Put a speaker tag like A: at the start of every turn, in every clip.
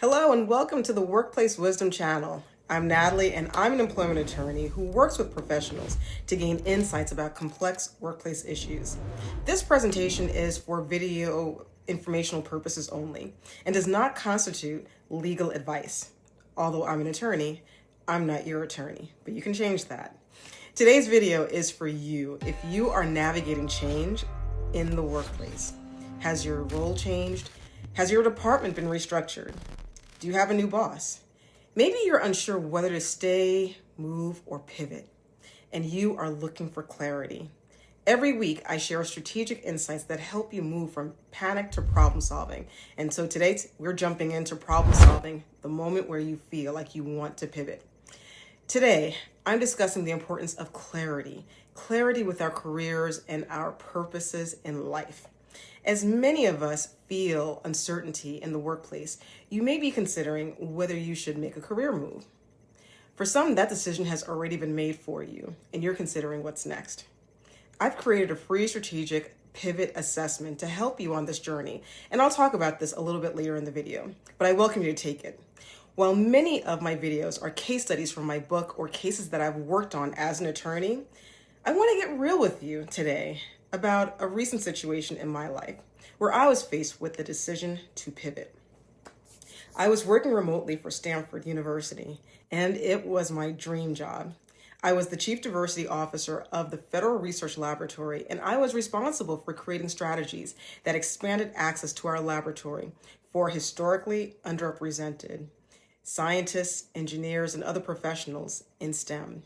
A: Hello and welcome to the Workplace Wisdom Channel. I'm Natalie and I'm an employment attorney who works with professionals to gain insights about complex workplace issues. This presentation is for video informational purposes only and does not constitute legal advice. Although I'm an attorney, I'm not your attorney, but you can change that. Today's video is for you if you are navigating change in the workplace. Has your role changed? Has your department been restructured? Do you have a new boss? Maybe you're unsure whether to stay, move, or pivot, and you are looking for clarity. Every week, I share strategic insights that help you move from panic to problem solving. And so today, we're jumping into problem solving, the moment where you feel like you want to pivot. Today, I'm discussing the importance of clarity with our careers and our purposes in life. As many of us feel uncertainty in the workplace, you may be considering whether you should make a career move. For some, that decision has already been made for you, and you're considering what's next. I've created a free strategic pivot assessment to help you on this journey, and I'll talk about this a little bit later in the video, but I welcome you to take it. While many of my videos are case studies from my book or cases that I've worked on as an attorney, I want to get real with you today about a recent situation in my life where I was faced with the decision to pivot. I was working remotely for Stanford University, and it was my dream job. I was the Chief Diversity Officer of the Federal Research Laboratory, and I was responsible for creating strategies that expanded access to our laboratory for historically underrepresented scientists, engineers, and other professionals in STEM.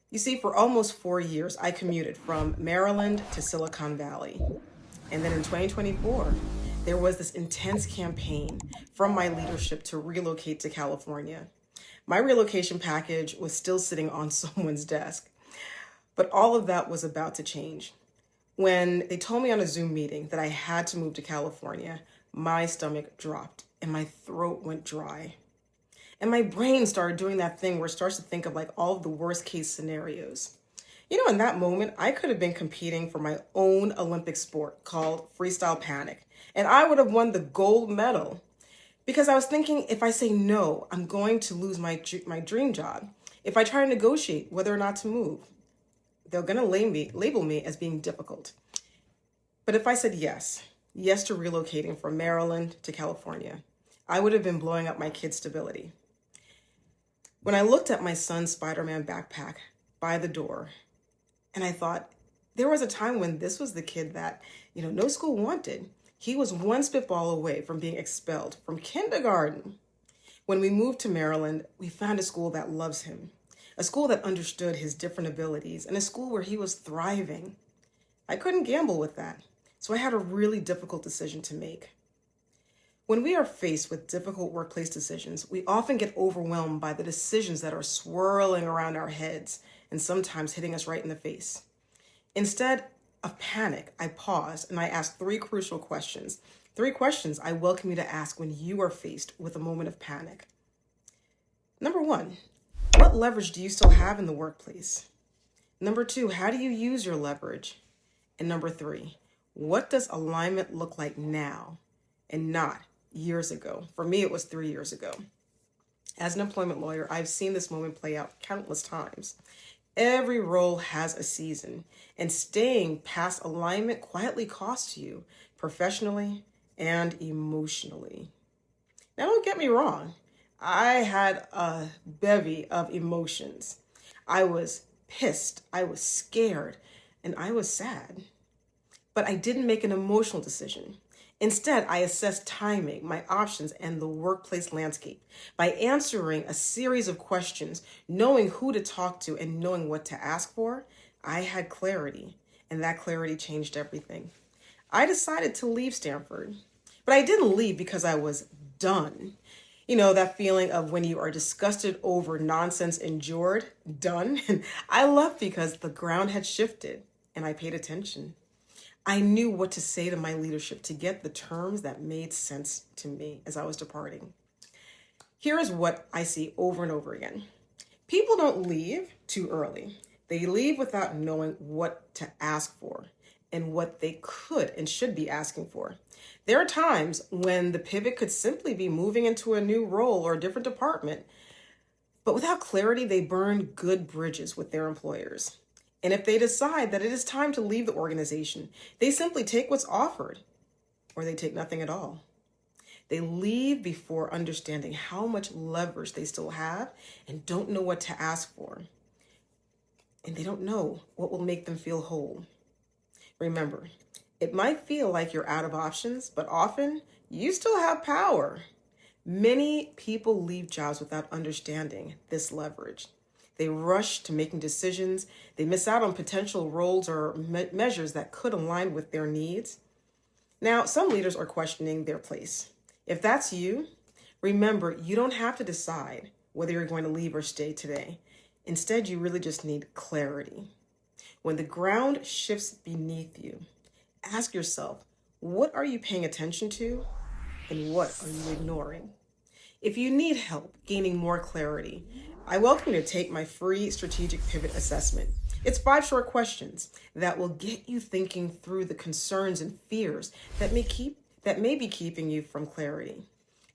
A: You see, for almost 4 years, I commuted from Maryland to Silicon Valley. And then in 2024, there was this intense campaign from my leadership to relocate to California. My relocation package was still sitting on someone's desk, but all of that was about to change. When they told me on a Zoom meeting that I had to move to California, my stomach dropped and my throat went dry. And my brain started doing that thing where it starts to think of like all of the worst case scenarios. You know, in that moment, I could have been competing for my own Olympic sport called freestyle panic, and I would have won the gold medal because I was thinking, if I say no, I'm going to lose my dream job. If I try to negotiate whether or not to move, they're going to label me as being difficult. But if I said yes to relocating from Maryland to California, I would have been blowing up my kids' stability. When I looked at my son's Spider-Man backpack by the door, and I thought, there was a time when this was the kid that, no school wanted. He was one spitball away from being expelled from kindergarten. When we moved to Maryland, we found a school that loves him, a school that understood his different abilities, and a school where he was thriving. I couldn't gamble with that, so I had a really difficult decision to make. When we are faced with difficult workplace decisions, we often get overwhelmed by the decisions that are swirling around our heads and sometimes hitting us right in the face. Instead of panic, I paused and I asked 3 crucial questions. 3 questions I welcome you to ask when you are faced with a moment of panic. Number 1, what leverage do you still have in the workplace? Number 2, how do you use your leverage? And number 3, what does alignment look like now and not years ago? For me, it was 3 years ago. As an employment lawyer, I've seen this moment play out countless times. Every role has a season, and staying past alignment quietly costs you professionally and emotionally. Now, don't get me wrong. I had a bevy of emotions. I was pissed, I was scared, and I was sad. But I didn't make an emotional decision. Instead, I assessed timing, my options, and the workplace landscape. By answering a series of questions, knowing who to talk to, and knowing what to ask for, I had clarity, and that clarity changed everything. I decided to leave Stanford, but I didn't leave because I was done. You know, that feeling of when you are disgusted over nonsense endured, done. And I left because the ground had shifted, and I paid attention. I knew what to say to my leadership to get the terms that made sense to me as I was departing. Here is what I see over and over again. People don't leave too early. They leave without knowing what to ask for. and what they could and should be asking for. There are times when the pivot could simply be moving into a new role or a different department, but without clarity, they burn good bridges with their employers. And if they decide that it is time to leave the organization, they simply take what's offered, or they take nothing at all. They leave before understanding how much leverage they still have and don't know what to ask for. And they don't know what will make them feel whole. Remember, it might feel like you're out of options, but often you still have power. Many people leave jobs without understanding this leverage. They rush to making decisions. They miss out on potential roles or measures that could align with their needs. Now, some leaders are questioning their place. If that's you, remember, you don't have to decide whether you're going to leave or stay today. Instead, you really just need clarity. When the ground shifts beneath you, ask yourself, what are you paying attention to and what are you ignoring? If you need help gaining more clarity, I welcome you to take my free strategic pivot assessment. It's 5 short questions that will get you thinking through the concerns and fears that may be keeping you from clarity.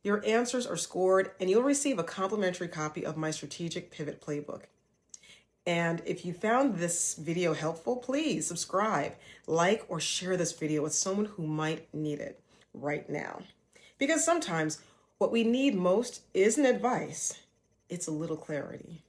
A: Your answers are scored and you'll receive a complimentary copy of my strategic pivot playbook. And if you found this video helpful, please subscribe, like, or share this video with someone who might need it right now. Because sometimes what we need most isn't advice, it's a little clarity.